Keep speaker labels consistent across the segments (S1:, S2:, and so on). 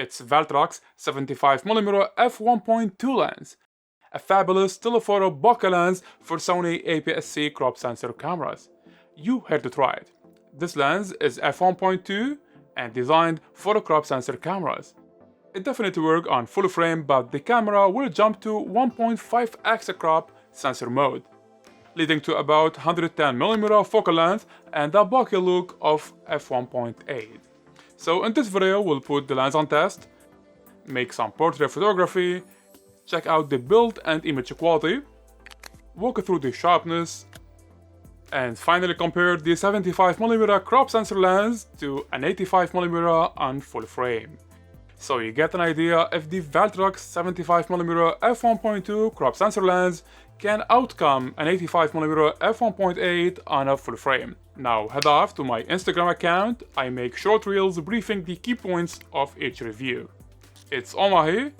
S1: It's Viltrox 75mm f1.2 lens, a fabulous telephoto bokeh lens for Sony APS-C crop sensor cameras. You heard it right. This lens is f1.2 and designed for crop sensor cameras. It definitely works on full frame, but the camera will jump to 1.5x crop sensor mode, leading to about 110mm focal length and a bokeh look of f1.8. So in this video we'll put the lens on test, make some portrait photography, check out the build and image quality, walk through the sharpness, and finally compare the 75mm crop sensor lens to an 85mm on full frame. So you get an idea if the Viltrox 75mm f1.2 crop sensor lens can outcome an 85mm f1.8 on a full frame. Now head off to my Instagram account. I make short reels briefing the key points of each review. It's Omahi,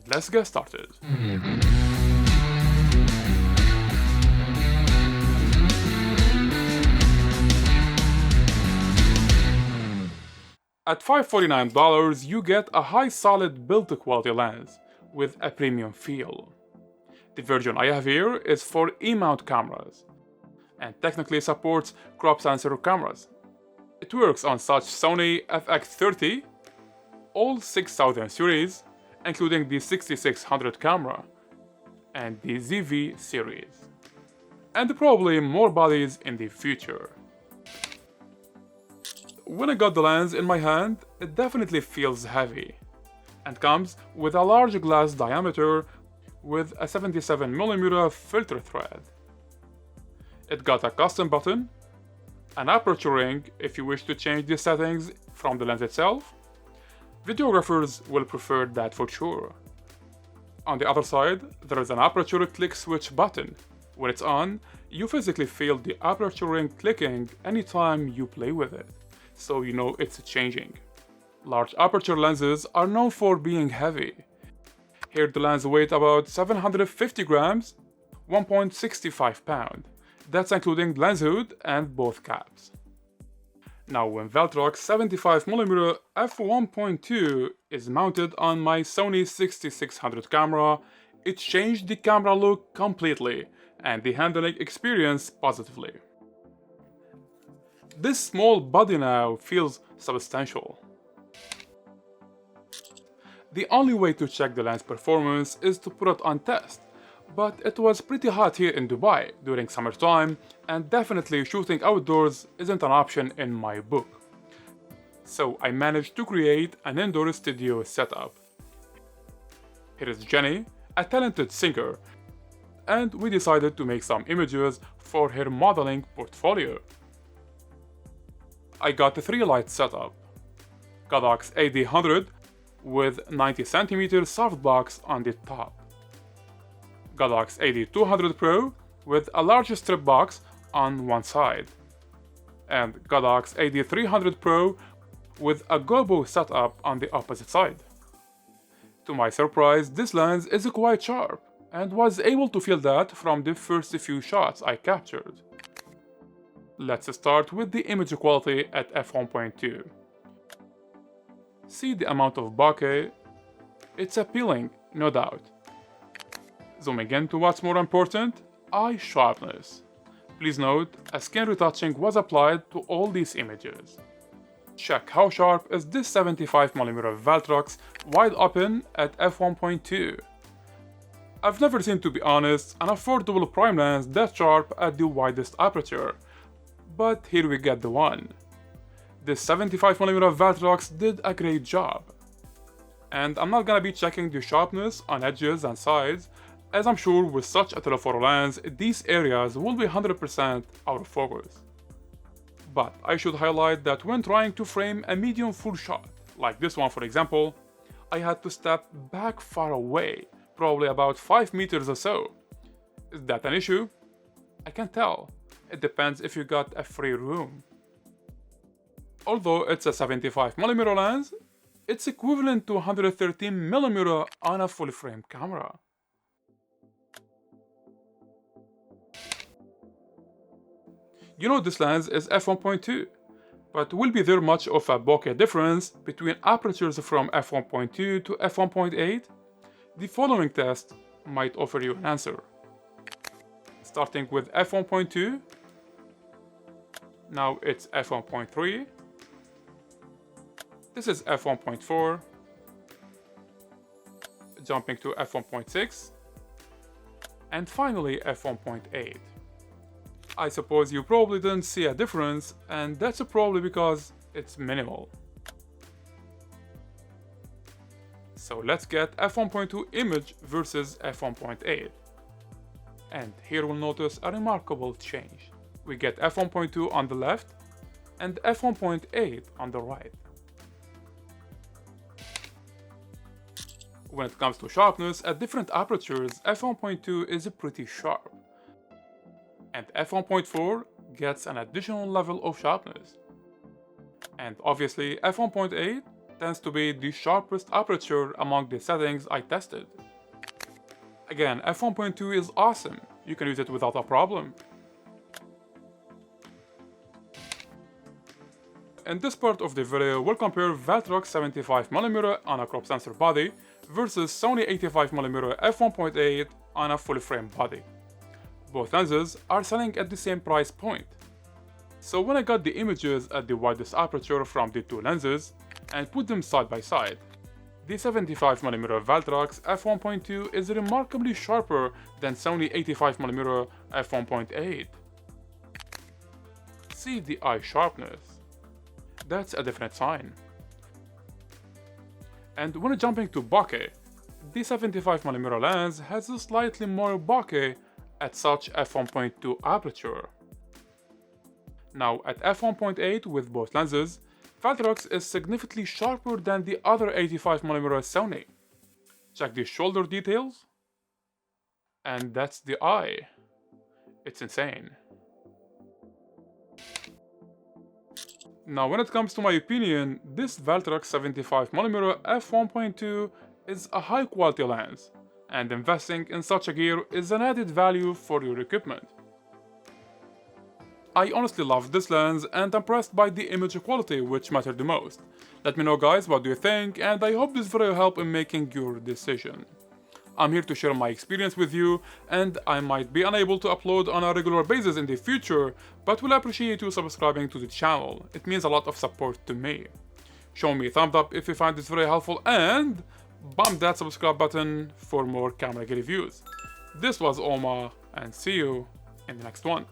S1: let's get started. At $549, you get a high solid build quality lens with a premium feel. The version I have here is for E-mount cameras and technically supports crop sensor cameras. It works on such Sony FX30, all 6000 series, including the 6600 camera and the ZV series, and probably more bodies in the future. When I got the lens in my hand, it definitely feels heavy and comes with a large glass diameter with a 77mm filter thread. It got a custom button, an aperture ring if you wish to change the settings from the lens itself. Videographers will prefer that for sure. On the other side, there is an aperture click switch button. When it's on, you physically feel the aperture ring clicking anytime you play with it, so you know it's changing. Large aperture lenses are known for being heavy. Here the lens weighs about 750 grams, 1.65 pound. That's including lens hood and both caps. Now when Viltrox 75mm f1.2 is mounted on my Sony 6600 camera, it changed the camera look completely and the handling experience positively. This small body now feels substantial. The only way to check the lens performance is to put it on test, but it was pretty hot here in Dubai during summertime, and definitely shooting outdoors isn't an option in my book. So I managed to create an indoor studio setup. Here is Jenny, a talented singer, and we decided to make some images for her modeling portfolio. I got a 3-light setup, Godox AD100 with 90cm softbox on the top, Godox AD200 Pro with a large strip box on one side, and Godox AD300 Pro with a gobo setup on the opposite side. To my surprise, this lens is quite sharp and was able to feel that from the first few shots I captured. Let's start with the image quality at f1.2. See the amount of bokeh? It's appealing, no doubt. Zooming in to what's more important, eye sharpness. Please note, a skin retouching was applied to all these images. Check how sharp is this 75mm Viltrox wide open at f1.2. I've never seen, to be honest, an affordable prime lens that sharp at the widest aperture, but here we get the one. This 75mm Viltrox did a great job. And I'm not gonna be checking the sharpness on edges and sides, as I'm sure with such a telephoto lens, these areas will be 100% out of focus. But I should highlight that when trying to frame a medium full shot, like this one for example, I had to step back far away, probably about 5 meters or so. Is that an issue? I can't tell. It depends if you got a free room. Although it's a 75mm lens, it's equivalent to 113mm on a full frame camera. You know this lens is f1.2, But will be there much of a bokeh difference between apertures from f1.2 to f1.8? The following test might offer you an answer. Starting with f1.2, now it's f1.3, this is f1.4, jumping to f1.6, and finally f1.8. I suppose you probably didn't see a difference, and that's probably because it's minimal. So let's get f1.2 image versus f1.8. And here we'll notice a remarkable change. We get f1.2 on the left and f1.8 on the right. When it comes to sharpness, at different apertures, f1.2 is pretty sharp. And f1.4 gets an additional level of sharpness. And obviously, f1.8 tends to be the sharpest aperture among the settings I tested. Again, f1.2 is awesome, you can use it without a problem. In this part of the video, we'll compare Viltrox 75mm on a crop sensor body versus Sony 85mm f1.8 on a full frame body. Both lenses are selling at the same price point. So when I got the images at the widest aperture from the two lenses and put them side by side, the 75mm Viltrox f1.2 is remarkably sharper than Sony 85mm f1.8. See the eye sharpness. That's a definite sign. And when jumping to bokeh, the 75mm lens has a slightly more bokeh at such f1.2 aperture. Now at f1.8 with both lenses, Viltrox is significantly sharper than the other 85mm Sony. Check the shoulder details, and that's the eye. It's insane. Now when it comes to my opinion, this Viltrox 75mm f1.2 is a high quality lens, and investing in such a gear is an added value for your equipment. I honestly love this lens and I'm impressed by the image quality, which mattered the most. Let me know guys what do you think, and I hope this video helped in making your decision. I'm here to share my experience with you, and I might be unable to upload on a regular basis in the future, but will appreciate you subscribing to the channel. It means a lot of support to me. Show me a thumbs up if you find this very helpful, and bump that subscribe button for more camera gear reviews. This was Oma, and see you in the next one.